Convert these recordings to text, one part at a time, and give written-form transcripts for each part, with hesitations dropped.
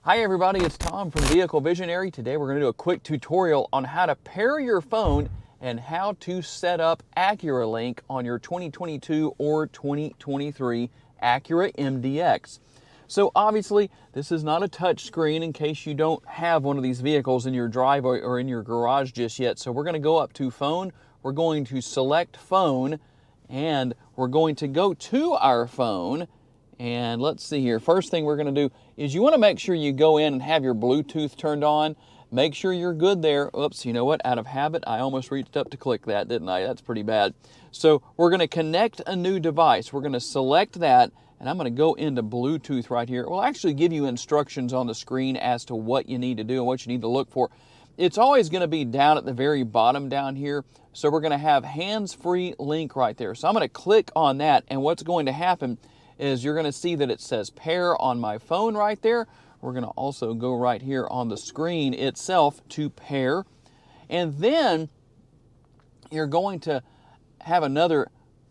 Hi everybody, it's Tom from Vehicle Visionary. Today we're going to do a quick tutorial on how to pair your phone and how to set up AcuraLink on your 2022 or 2023 Acura MDX. So obviously this is not a touch screen in case you don't have one of these vehicles in your driveway or in your garage just yet. So we're going to go up to phone, we're going to select phone, and we're going to go to our phone. And let's see here, first thing we're going to do is you want to make sure you go in and have your Bluetooth turned on. Make sure you're good there. Oops, you know what? Out of habit, I almost reached up to click that, didn't I? That's pretty bad. So we're going to connect a new device. We're going to select that, and I'm going to go into Bluetooth right here. We'll actually give you instructions on the screen as to what you need to do and what you need to look for. It's always going to be down at the very bottom down here. So we're going to have hands-free link right there. So I'm going to click on that, and what's going to happen is you're going to see that it says pair on my phone right there. We're going to also go right here on the screen itself to pair. And then you're going to have another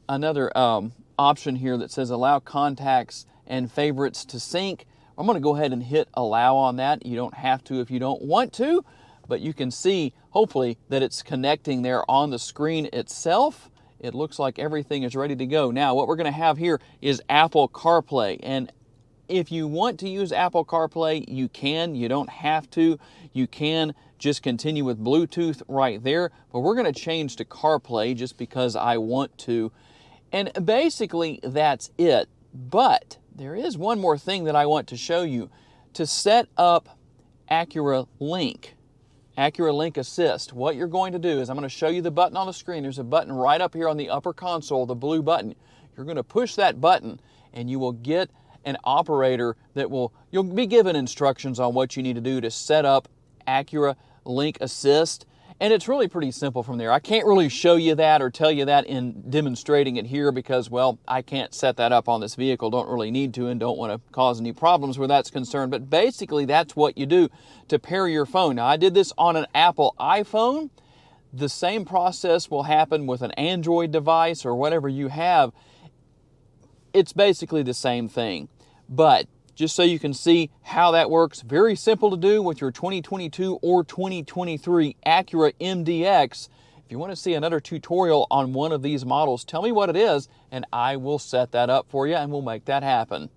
option here that says allow contacts and favorites to sync. I'm going to go ahead and hit allow on that. You don't have to if you don't want to, but you can see hopefully that it's connecting there on the screen itself. It looks like everything is ready to go. Now, what we're going to have here is Apple CarPlay. And if you want to use Apple CarPlay, you can. You don't have to. You can just continue with Bluetooth right there. But we're going to change to CarPlay just because I want to. And basically, that's it. But there is one more thing that I want to show you. To set up AcuraLink Assist, what you're going to do is I'm going to show you the button on the screen. There's a button right up here on the upper console, the blue button. You're going to push that button and you will get an operator that you'll be given instructions on what you need to do to set up AcuraLink Assist. And it's really pretty simple from there. I can't really show you that or tell you that in demonstrating it here because, well, I can't set that up on this vehicle. Don't really need to and don't want to cause any problems where that's concerned. But basically, that's what you do to pair your phone. Now, I did this on an Apple iPhone. The same process will happen with an Android device or whatever you have. It's basically the same thing. But just so you can see how that works, very simple to do with your 2022 or 2023 Acura MDX. If you want to see another tutorial on one of these models, tell me what it is and I will set that up for you and we'll make that happen.